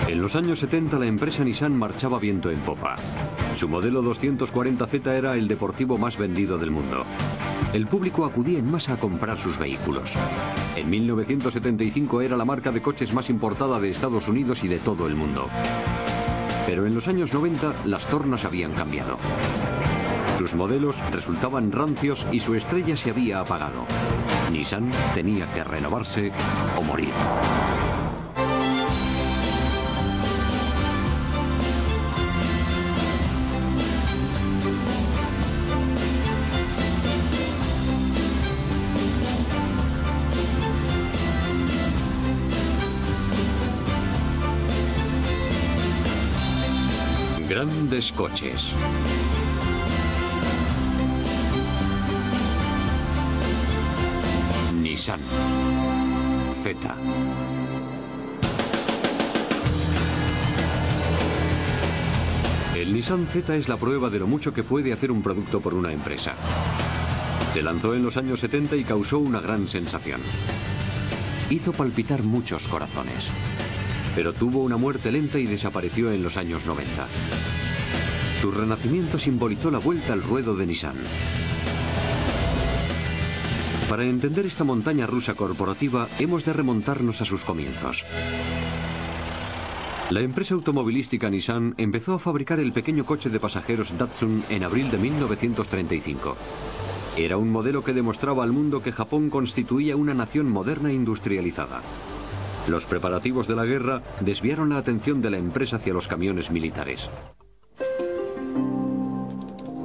En los años 70 la empresa Nissan marchaba viento en popa. Su modelo 240Z era el deportivo más vendido del mundo. El público acudía en masa a comprar sus vehículos. En 1975 era la marca de coches más importada de Estados Unidos y de todo el mundo. Pero en los años 90 las tornas habían cambiado. Sus modelos resultaban rancios y su estrella se había apagado. Nissan tenía que renovarse o morir. Grandes coches. Nissan Z. El Nissan Z es la prueba de lo mucho que puede hacer un producto por una empresa. Se lanzó en los años 70 y causó una gran sensación. Hizo palpitar muchos corazones. Pero tuvo una muerte lenta y desapareció en los años 90. Su renacimiento simbolizó la vuelta al ruedo de Nissan. Para entender esta montaña rusa corporativa, hemos de remontarnos a sus comienzos. La empresa automovilística Nissan empezó a fabricar el pequeño coche de pasajeros Datsun en abril de 1935. Era un modelo que demostraba al mundo que Japón constituía una nación moderna e industrializada. Los preparativos de la guerra desviaron la atención de la empresa hacia los camiones militares.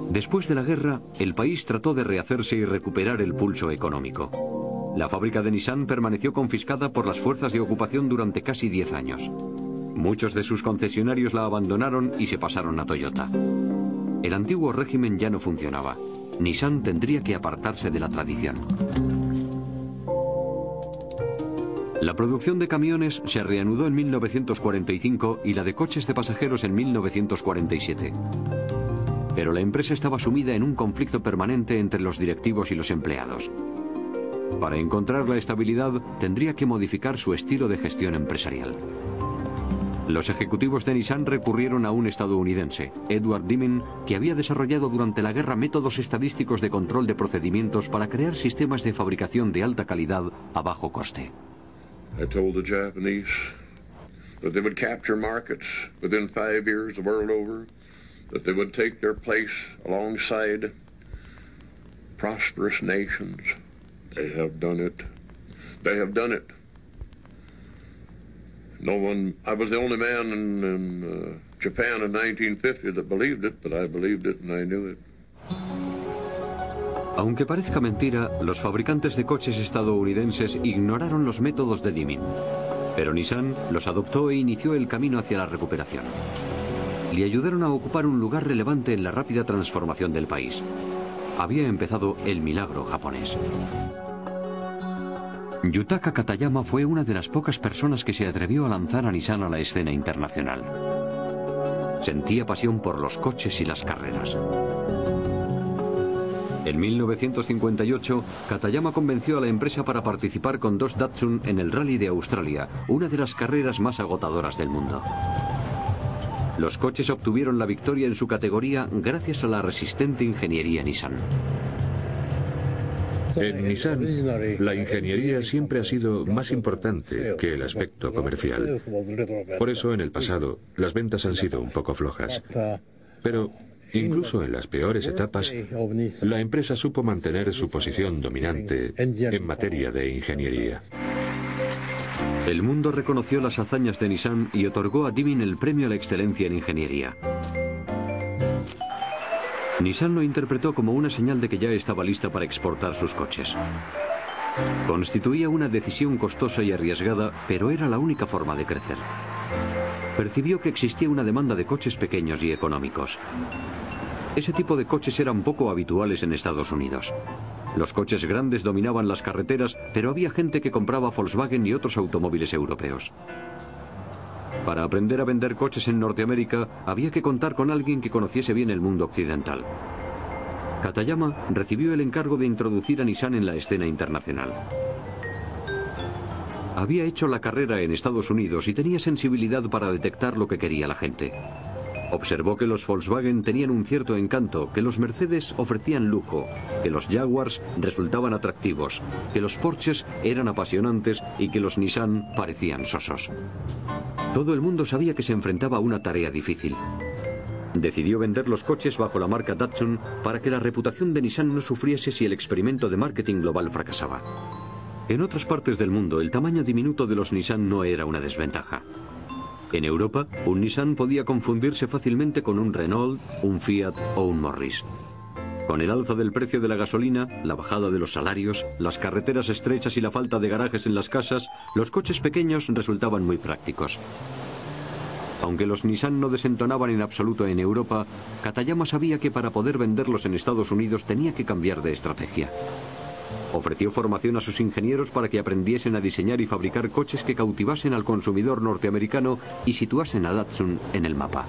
Después de la guerra, el país trató de rehacerse y recuperar el pulso económico. La fábrica de Nissan permaneció confiscada por las fuerzas de ocupación durante casi 10 años. Muchos de sus concesionarios la abandonaron y se pasaron a Toyota. El antiguo régimen ya no funcionaba. Nissan tendría que apartarse de la tradición. La producción de camiones se reanudó en 1945 y la de coches de pasajeros en 1947. Pero la empresa estaba sumida en un conflicto permanente entre los directivos y los empleados. Para encontrar la estabilidad, tendría que modificar su estilo de gestión empresarial. Los ejecutivos de Nissan recurrieron a un estadounidense, Edward Deming, que había desarrollado durante la guerra métodos estadísticos de control de procedimientos para crear sistemas de fabricación de alta calidad a bajo coste. I told the Japanese that they would capture markets within 5 years the world over, that they would take their place alongside prosperous nations. They have done it. They have done it. No one, I was the only man in Japan in 1950 that believed it, but I believed it and I knew it. Aunque parezca mentira, los fabricantes de coches estadounidenses ignoraron los métodos de Deming. Pero Nissan los adoptó e inició el camino hacia la recuperación. Le ayudaron a ocupar un lugar relevante en la rápida transformación del país. Había empezado el milagro japonés. Yutaka Katayama fue una de las pocas personas que se atrevió a lanzar a Nissan a la escena internacional. Sentía pasión por los coches y las carreras. En 1958, Katayama convenció a la empresa para participar con 2 Datsun en el Rally de Australia, una de las carreras más agotadoras del mundo. Los coches obtuvieron la victoria en su categoría gracias a la resistente ingeniería Nissan. En Nissan, la ingeniería siempre ha sido más importante que el aspecto comercial. Por eso, en el pasado, las ventas han sido un poco flojas. Pero incluso en las peores etapas, la empresa supo mantener su posición dominante en materia de ingeniería. El mundo reconoció las hazañas de Nissan y otorgó a Deming el premio a la excelencia en ingeniería. Nissan lo interpretó como una señal de que ya estaba lista para exportar sus coches. Constituía una decisión costosa y arriesgada, pero era la única forma de crecer. Percibió que existía una demanda de coches pequeños y económicos. Ese tipo de coches eran poco habituales en Estados Unidos. Los coches grandes dominaban las carreteras, pero había gente que compraba Volkswagen y otros automóviles europeos. Para aprender a vender coches en Norteamérica, había que contar con alguien que conociese bien el mundo occidental. Katayama recibió el encargo de introducir a Nissan en la escena internacional. Había hecho la carrera en Estados Unidos y tenía sensibilidad para detectar lo que quería la gente. Observó que los Volkswagen tenían un cierto encanto, que los Mercedes ofrecían lujo, que los Jaguars resultaban atractivos, que los Porsches eran apasionantes y que los Nissan parecían sosos. Todo el mundo sabía que se enfrentaba a una tarea difícil. Decidió vender los coches bajo la marca Datsun para que la reputación de Nissan no sufriese si el experimento de marketing global fracasaba. En otras partes del mundo, el tamaño diminuto de los Nissan no era una desventaja. En Europa, un Nissan podía confundirse fácilmente con un Renault, un Fiat o un Morris. Con el alza del precio de la gasolina, la bajada de los salarios, las carreteras estrechas y la falta de garajes en las casas, los coches pequeños resultaban muy prácticos. Aunque los Nissan no desentonaban en absoluto en Europa, Katayama sabía que para poder venderlos en Estados Unidos tenía que cambiar de estrategia. Ofreció formación a sus ingenieros para que aprendiesen a diseñar y fabricar coches que cautivasen al consumidor norteamericano y situasen a Datsun en el mapa.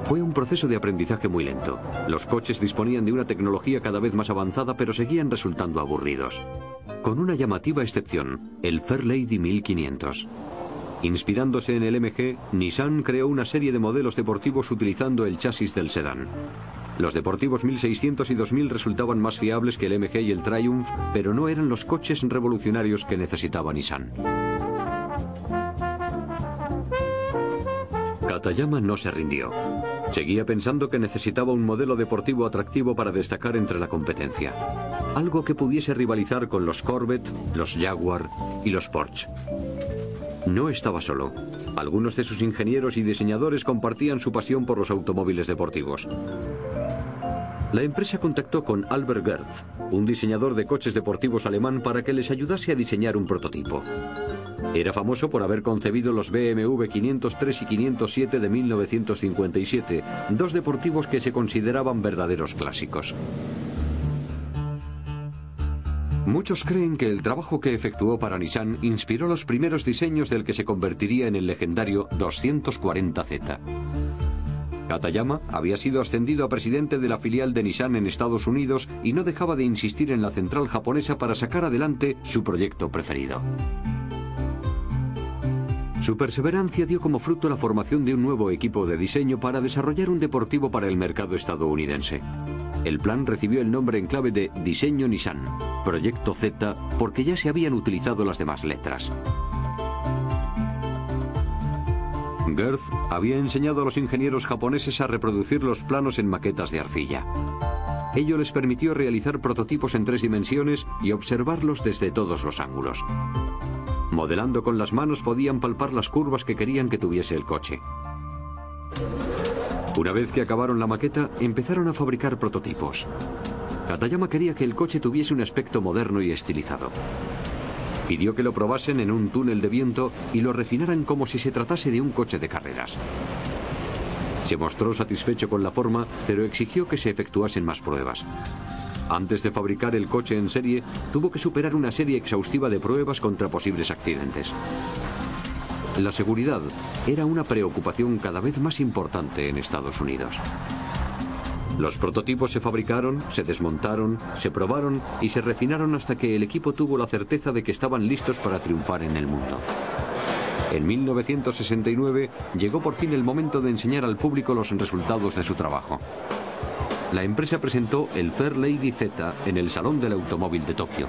Fue un proceso de aprendizaje muy lento. Los coches disponían de una tecnología cada vez más avanzada, pero seguían resultando aburridos. Con una llamativa excepción, el Fairlady 1500. Inspirándose en el MG, Nissan creó una serie de modelos deportivos utilizando el chasis del sedán. Los deportivos 1600 y 2000 resultaban más fiables que el MG y el Triumph, pero no eran los coches revolucionarios que necesitaba Nissan. Katayama no se rindió. Seguía pensando que necesitaba un modelo deportivo atractivo para destacar entre la competencia. Algo que pudiese rivalizar con los Corvette, los Jaguar y los Porsche. No estaba solo. Algunos de sus ingenieros y diseñadores compartían su pasión por los automóviles deportivos. La empresa contactó con Albert Gerth, un diseñador de coches deportivos alemán, para que les ayudase a diseñar un prototipo. Era famoso por haber concebido los BMW 503 y 507 de 1957, dos deportivos que se consideraban verdaderos clásicos. Muchos creen que el trabajo que efectuó para Nissan inspiró los primeros diseños del que se convertiría en el legendario 240Z. Katayama había sido ascendido a presidente de la filial de Nissan en Estados Unidos y no dejaba de insistir en la central japonesa para sacar adelante su proyecto preferido. Su perseverancia dio como fruto la formación de un nuevo equipo de diseño para desarrollar un deportivo para el mercado estadounidense. El plan recibió el nombre en clave de Diseño Nissan, Proyecto Z, porque ya se habían utilizado las demás letras. Gerth había enseñado a los ingenieros japoneses a reproducir los planos en maquetas de arcilla. Ello les permitió realizar prototipos en 3 dimensiones y observarlos desde todos los ángulos. Modelando con las manos podían palpar las curvas que querían que tuviese el coche. Una vez que acabaron la maqueta, empezaron a fabricar prototipos. Katayama quería que el coche tuviese un aspecto moderno y estilizado. Pidió que lo probasen en un túnel de viento y lo refinaran como si se tratase de un coche de carreras. Se mostró satisfecho con la forma, pero exigió que se efectuasen más pruebas. Antes de fabricar el coche en serie, tuvo que superar una serie exhaustiva de pruebas contra posibles accidentes. La seguridad era una preocupación cada vez más importante en Estados Unidos. Los prototipos se fabricaron, se desmontaron, se probaron y se refinaron hasta que el equipo tuvo la certeza de que estaban listos para triunfar en el mundo. En 1969 llegó por fin el momento de enseñar al público los resultados de su trabajo. La empresa presentó el Fairlady Z en el Salón del Automóvil de Tokio.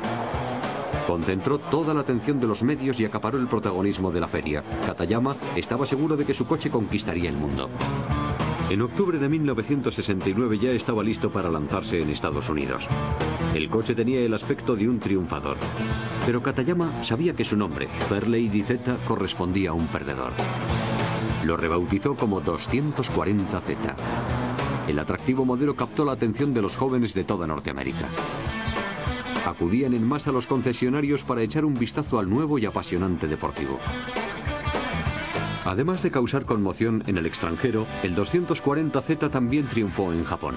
Concentró toda la atención de los medios y acaparó el protagonismo de la feria. Katayama estaba seguro de que su coche conquistaría el mundo. En octubre de 1969 ya estaba listo para lanzarse en Estados Unidos. El coche tenía el aspecto de un triunfador, pero Katayama sabía que su nombre, Fairlady Z, correspondía a un perdedor. Lo rebautizó como 240Z. El atractivo modelo captó la atención de los jóvenes de toda Norteamérica. Acudían en masa a los concesionarios para echar un vistazo al nuevo y apasionante deportivo. Además de causar conmoción en el extranjero, el 240Z también triunfó en Japón.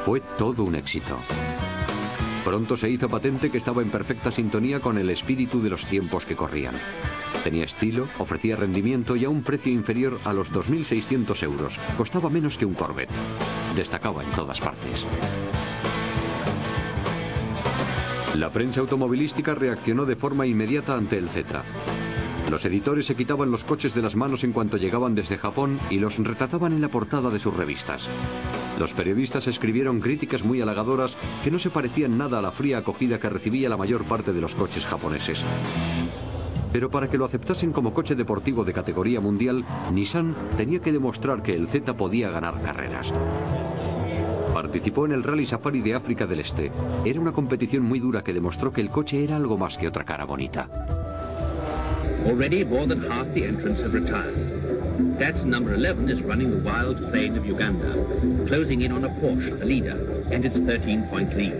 Fue todo un éxito. Pronto se hizo patente que estaba en perfecta sintonía con el espíritu de los tiempos que corrían. Tenía estilo, ofrecía rendimiento y a un precio inferior a los 2.600 euros. Costaba menos que un Corvette. Destacaba en todas partes. La prensa automovilística reaccionó de forma inmediata ante el Z. Los editores se quitaban los coches de las manos en cuanto llegaban desde Japón y los retrataban en la portada de sus revistas. Los periodistas escribieron críticas muy halagadoras que no se parecían nada a la fría acogida que recibía la mayor parte de los coches japoneses. Pero para que lo aceptasen como coche deportivo de categoría mundial, Nissan tenía que demostrar que el Z podía ganar carreras. Participó en el Rally Safari de África del Este. Era una competición muy dura que demostró que el coche era algo más que otra cara bonita. Already more than half the entrants have retired. Datsun number 11 is running the wild plain of Uganda, closing in on a Porsche, the leader, and its 13-point lead.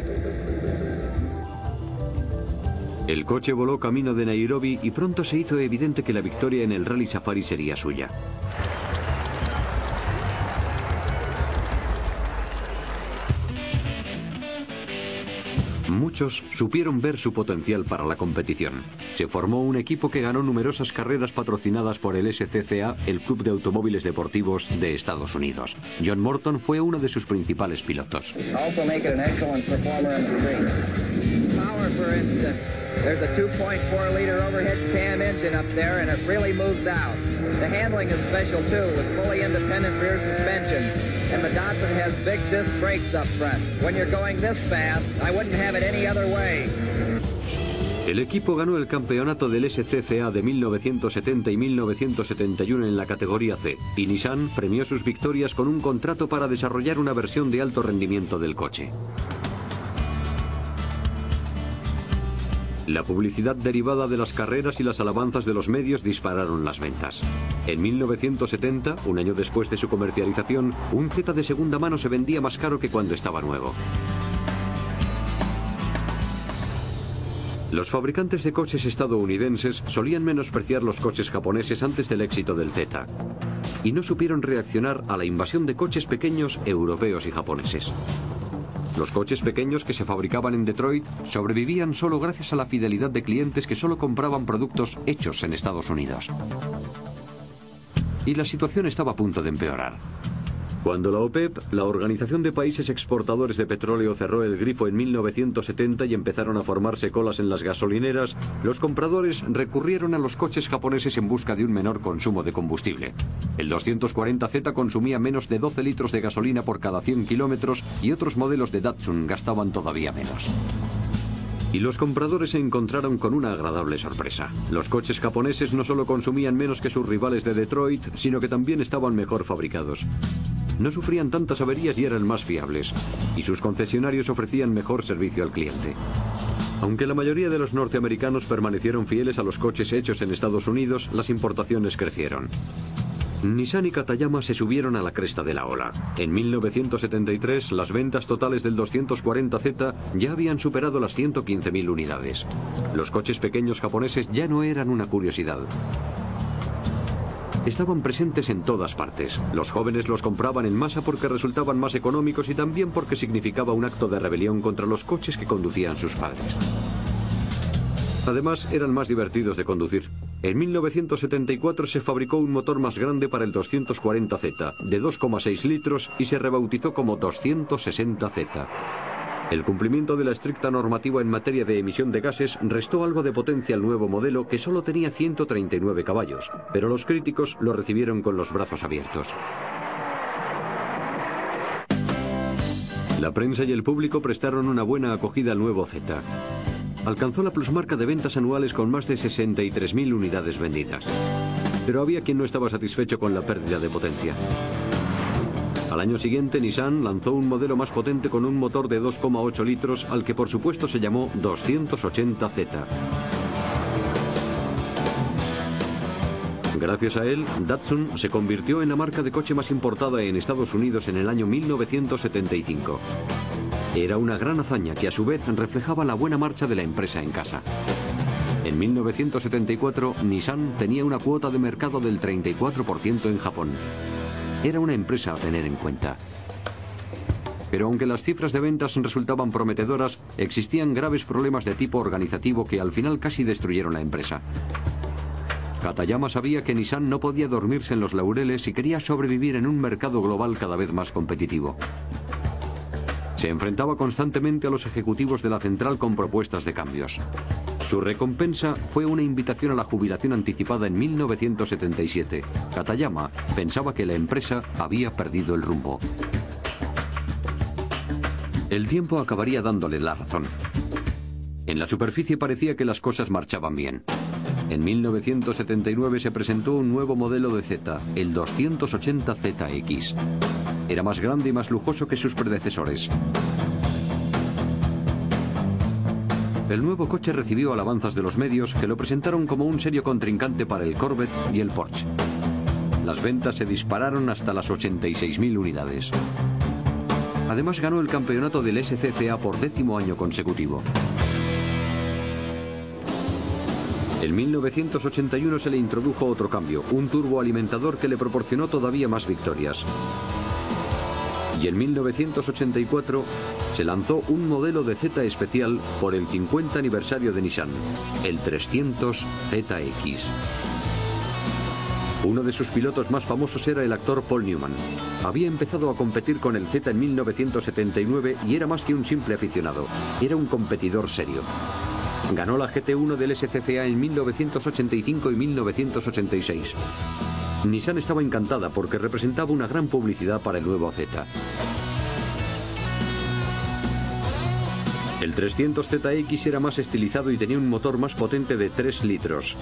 El coche voló camino de Nairobi y pronto se hizo evidente que la victoria en el Rally Safari sería suya. Muchos supieron ver su potencial para la competición. Se formó un equipo que ganó numerosas carreras patrocinadas por el SCCA, el Club de Automóviles Deportivos de Estados Unidos. John Morton fue uno de sus principales pilotos. There's a 2.4-liter overhead cam engine up there, and it really moves out. The handling is special, too, with fully independent rear suspension. And the Datsun has big disc brakes up front. When you're going this fast, I wouldn't have it any other way. El equipo ganó el campeonato del SCCA de 1970 y 1971 en la categoría C, y Nissan premió sus victorias con un contrato para desarrollar una versión de alto rendimiento del coche. La publicidad derivada de las carreras y las alabanzas de los medios dispararon las ventas. En 1970, un año después de su comercialización, un Z de segunda mano se vendía más caro que cuando estaba nuevo. Los fabricantes de coches estadounidenses solían menospreciar los coches japoneses antes del éxito del Z, y no supieron reaccionar a la invasión de coches pequeños europeos y japoneses. Los coches pequeños que se fabricaban en Detroit sobrevivían solo gracias a la fidelidad de clientes que solo compraban productos hechos en Estados Unidos. Y la situación estaba a punto de empeorar. Cuando la OPEP, la Organización de Países Exportadores de Petróleo, cerró el grifo en 1970 y empezaron a formarse colas en las gasolineras, los compradores recurrieron a los coches japoneses en busca de un menor consumo de combustible. El 240Z consumía menos de 12 litros de gasolina por cada 100 kilómetros y otros modelos de Datsun gastaban todavía menos. Y los compradores se encontraron con una agradable sorpresa. Los coches japoneses no solo consumían menos que sus rivales de Detroit, sino que también estaban mejor fabricados. No sufrían tantas averías y eran más fiables, y sus concesionarios ofrecían mejor servicio al cliente. Aunque la mayoría de los norteamericanos permanecieron fieles a los coches hechos en Estados Unidos, las importaciones crecieron. Nissan y Katayama se subieron a la cresta de la ola. En 1973, las ventas totales del 240Z ya habían superado las 115.000 unidades. Los coches pequeños japoneses ya no eran una curiosidad. Estaban presentes en todas partes. Los jóvenes los compraban en masa porque resultaban más económicos y también porque significaba un acto de rebelión contra los coches que conducían sus padres. Además, eran más divertidos de conducir. En 1974 se fabricó un motor más grande para el 240Z, de 2,6 litros, y se rebautizó como 260Z. El cumplimiento de la estricta normativa en materia de emisión de gases restó algo de potencia al nuevo modelo, que solo tenía 139 caballos, pero los críticos lo recibieron con los brazos abiertos. La prensa y el público prestaron una buena acogida al nuevo Z. Alcanzó la plusmarca de ventas anuales con más de 63.000 unidades vendidas. Pero había quien no estaba satisfecho con la pérdida de potencia. Al año siguiente, Nissan lanzó un modelo más potente con un motor de 2,8 litros, al que por supuesto se llamó 280Z. Gracias a él, Datsun se convirtió en la marca de coche más importada en Estados Unidos en el año 1975. Era una gran hazaña que a su vez reflejaba la buena marcha de la empresa en casa. En 1974, Nissan tenía una cuota de mercado del 34% en Japón. Era una empresa a tener en cuenta. Pero aunque las cifras de ventas resultaban prometedoras, existían graves problemas de tipo organizativo que al final casi destruyeron la empresa. Katayama sabía que Nissan no podía dormirse en los laureles y quería sobrevivir en un mercado global cada vez más competitivo. Se enfrentaba constantemente a los ejecutivos de la central con propuestas de cambios. Su recompensa fue una invitación a la jubilación anticipada en 1977. Katayama pensaba que la empresa había perdido el rumbo. El tiempo acabaría dándole la razón. En la superficie parecía que las cosas marchaban bien. En 1979 se presentó un nuevo modelo de Z, el 280ZX. Era más grande y más lujoso que sus predecesores. El nuevo coche recibió alabanzas de los medios, que lo presentaron como un serio contrincante para el Corvette y el Porsche. Las ventas se dispararon hasta las 86.000 unidades. Además ganó el campeonato del SCCA por 10º año consecutivo. En 1981 se le introdujo otro cambio, un turboalimentador que le proporcionó todavía más victorias. Y en 1984 se lanzó un modelo de Z especial por el 50 aniversario de Nissan, el 300ZX. Uno de sus pilotos más famosos era el actor Paul Newman. Había empezado a competir con el Z en 1979 y era más que un simple aficionado, era un competidor serio. Ganó la GT1 del SCCA en 1985 y 1986. Nissan estaba encantada porque representaba una gran publicidad para el nuevo Z. El 300ZX era más estilizado y tenía un motor más potente de 3 litros.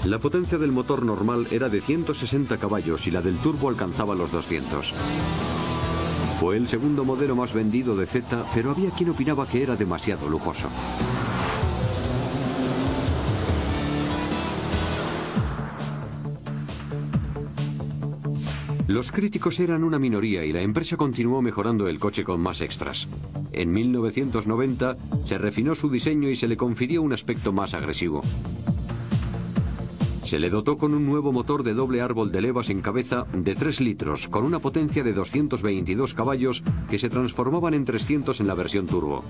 La potencia del motor normal era de 160 caballos y la del turbo alcanzaba los 200. Fue el segundo modelo más vendido de Z, pero había quien opinaba que era demasiado lujoso. Los críticos eran una minoría y la empresa continuó mejorando el coche con más extras. En 1990 se refinó su diseño y se le confirió un aspecto más agresivo. Se le dotó con un nuevo motor de doble árbol de levas en cabeza de 3 litros, con una potencia de 222 caballos que se transformaban en 300 en la versión turbo.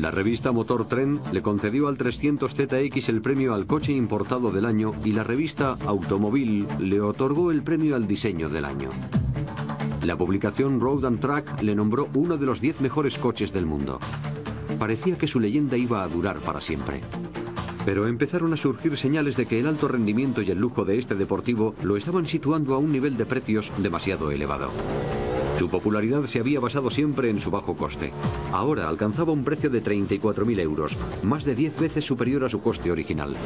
La revista Motor Trend le concedió al 300ZX el premio al coche importado del año y la revista Automobil le otorgó el premio al diseño del año. La publicación Road and Track le nombró uno de los 10 mejores coches del mundo. Parecía que su leyenda iba a durar para siempre. Pero empezaron a surgir señales de que el alto rendimiento y el lujo de este deportivo lo estaban situando a un nivel de precios demasiado elevado. Su popularidad se había basado siempre en su bajo coste. Ahora alcanzaba un precio de 34.000 euros, más de 10 veces superior a su coste original.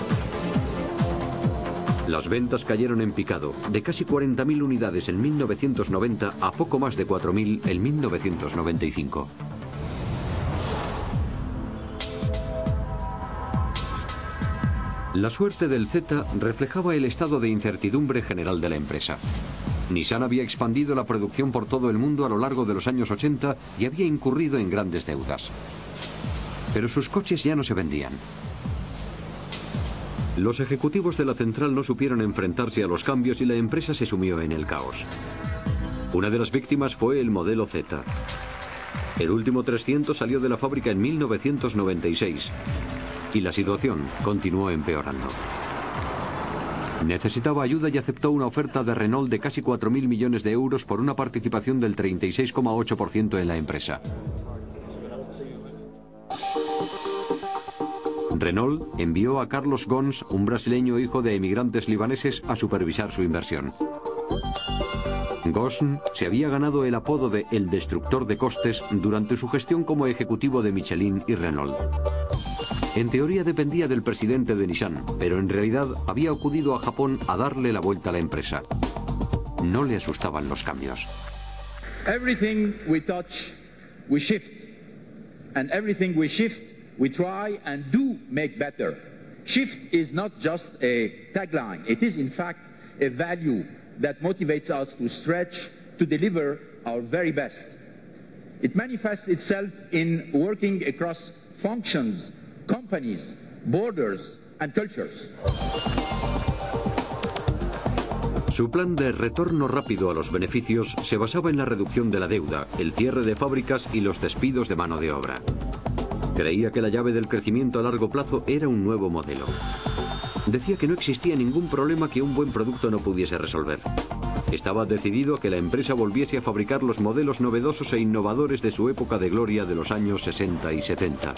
Las ventas cayeron en picado, de casi 40.000 unidades en 1990 a poco más de 4.000 en 1995. La suerte del Z reflejaba el estado de incertidumbre general de la empresa. Nissan había expandido la producción por todo el mundo a lo largo de los años 80 y había incurrido en grandes deudas. Pero sus coches ya no se vendían. Los ejecutivos de la central no supieron enfrentarse a los cambios y la empresa se sumió en el caos. Una de las víctimas fue el modelo Z. El último 300 salió de la fábrica en 1996 y la situación continuó empeorando. Necesitaba ayuda y aceptó una oferta de Renault de casi 4.000 millones de euros por una participación del 36,8% en la empresa. Renault envió a Carlos Ghosn, un brasileño hijo de emigrantes libaneses, a supervisar su inversión. Ghosn se había ganado el apodo de El Destructor de Costes durante su gestión como ejecutivo de Michelin y Renault. En teoría dependía del presidente de Nissan, pero en realidad había acudido a Japón a darle la vuelta a la empresa. No le asustaban los cambios. Everything we touch, we shift. And everything we shift, we try and do make better. Shift is not just a tagline. It is in fact a value that motivates us to stretch, to deliver our very best. It manifests itself in working across functions, companies, borders and cultures. Su plan de retorno rápido a los beneficios se basaba en la reducción de la deuda, el cierre de fábricas y los despidos de mano de obra. Creía que la llave del crecimiento a largo plazo era un nuevo modelo. Decía que no existía ningún problema que un buen producto no pudiese resolver. Estaba decidido a que la empresa volviese a fabricar los modelos novedosos e innovadores de su época de gloria de los años 60 y 70.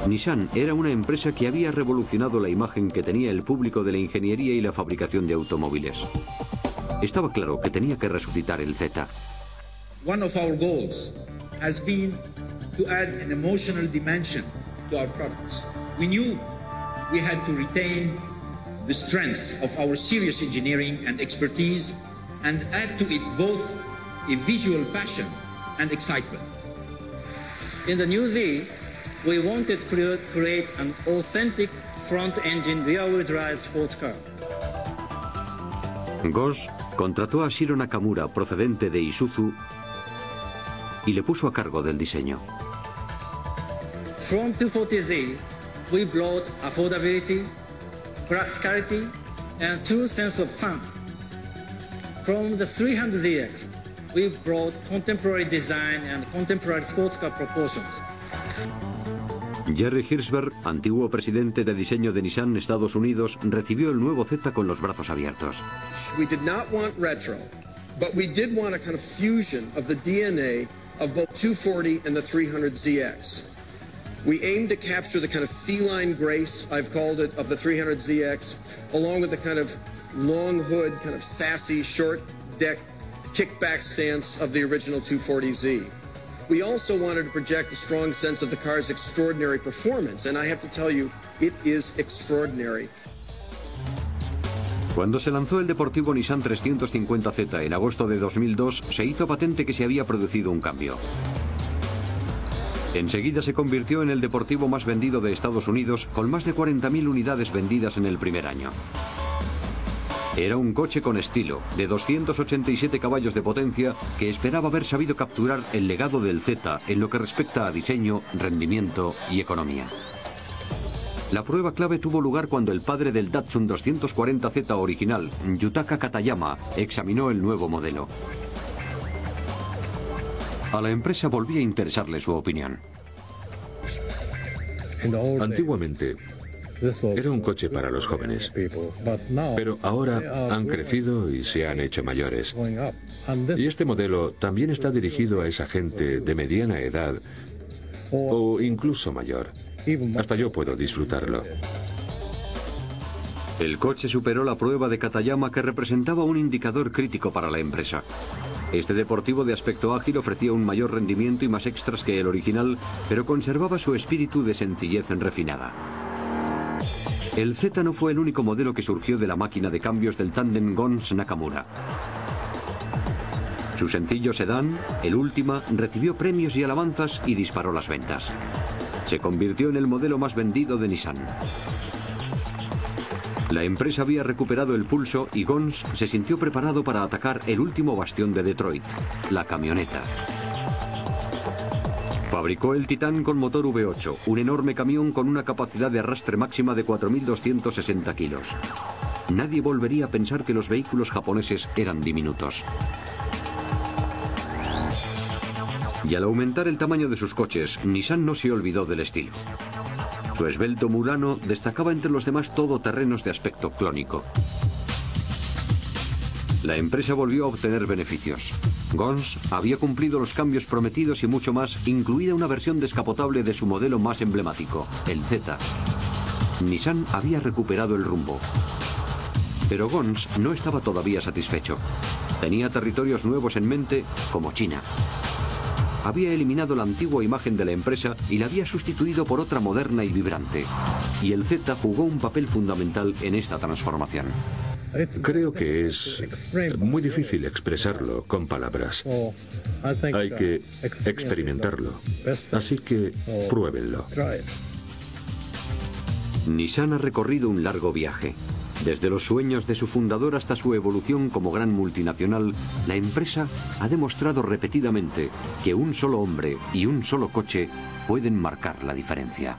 Nissan era una empresa que había revolucionado la imagen que tenía el público de la ingeniería y la fabricación de automóviles. Estaba claro que tenía que resucitar el Z. One of our goals has been to add an emotional dimension to our products. We knew we had to retain the strength of our serious engineering and expertise and add to it both a visual passion and excitement. In the new Z, we wanted to create an authentic front-engine rear-wheel drive sports car. Gons contrató a Shiro Nakamura, procedente de Isuzu, y le puso a cargo del diseño. From 240Z, we brought affordability, practicality, and true sense of fun. From the 300ZX, we brought contemporary design and contemporary sports car proportions. Jerry Hirschberg, antiguo presidente de diseño de Nissan Estados Unidos, recibió el nuevo Z con los brazos abiertos. We did not want retro, but we did want a kind of fusion of the DNA of both 240 and the 300ZX. We aimed to capture the kind of feline grace, I've called it, of the 300ZX, along with the kind of long hood, kind of sassy, short deck, kickback stance of the original 240Z. We also wanted to project a strong sense of the car's extraordinary performance, and I have to tell you, it is extraordinary. Cuando se lanzó el deportivo Nissan 350Z en agosto de 2002, se hizo patente que se había producido un cambio. Enseguida se convirtió en el deportivo más vendido de Estados Unidos, con más de 40.000 unidades vendidas en el primer año. Era un coche con estilo, de 287 caballos de potencia, que esperaba haber sabido capturar el legado del Z en lo que respecta a diseño, rendimiento y economía. La prueba clave tuvo lugar cuando el padre del Datsun 240Z original, Yutaka Katayama, examinó el nuevo modelo. A la empresa volvía a interesarle su opinión. Antiguamente era un coche para los jóvenes, pero ahora han crecido y se han hecho mayores. Y este modelo también está dirigido a esa gente de mediana edad o incluso mayor. Hasta yo puedo disfrutarlo. El coche superó la prueba de Katayama, que representaba un indicador crítico para la empresa. Este deportivo de aspecto ágil ofrecía un mayor rendimiento y más extras que el original, pero conservaba su espíritu de sencillez refinada. El Z no fue el único modelo que surgió de la máquina de cambios del tándem Gons-Nakamura. Su sencillo sedán, el Ultima, recibió premios y alabanzas y disparó las ventas. Se convirtió en el modelo más vendido de Nissan. La empresa había recuperado el pulso y Gons se sintió preparado para atacar el último bastión de Detroit, la camioneta. Fabricó el Titan con motor V8, un enorme camión con una capacidad de arrastre máxima de 4.260 kilos. Nadie volvería a pensar que los vehículos japoneses eran diminutos. Y al aumentar el tamaño de sus coches, Nissan no se olvidó del estilo. Su esbelto Murano destacaba entre los demás todoterrenos de aspecto clónico. La empresa volvió a obtener beneficios. Gons había cumplido los cambios prometidos y mucho más, incluida una versión descapotable de su modelo más emblemático, el Z. Nissan había recuperado el rumbo. Pero Gons no estaba todavía satisfecho. Tenía territorios nuevos en mente, como China. Había eliminado la antigua imagen de la empresa y la había sustituido por otra moderna y vibrante. Y el Z jugó un papel fundamental en esta transformación. Creo que es muy difícil expresarlo con palabras. Hay que experimentarlo. Así que pruébenlo. Nissan ha recorrido un largo viaje. Desde los sueños de su fundador hasta su evolución como gran multinacional, la empresa ha demostrado repetidamente que un solo hombre y un solo coche pueden marcar la diferencia.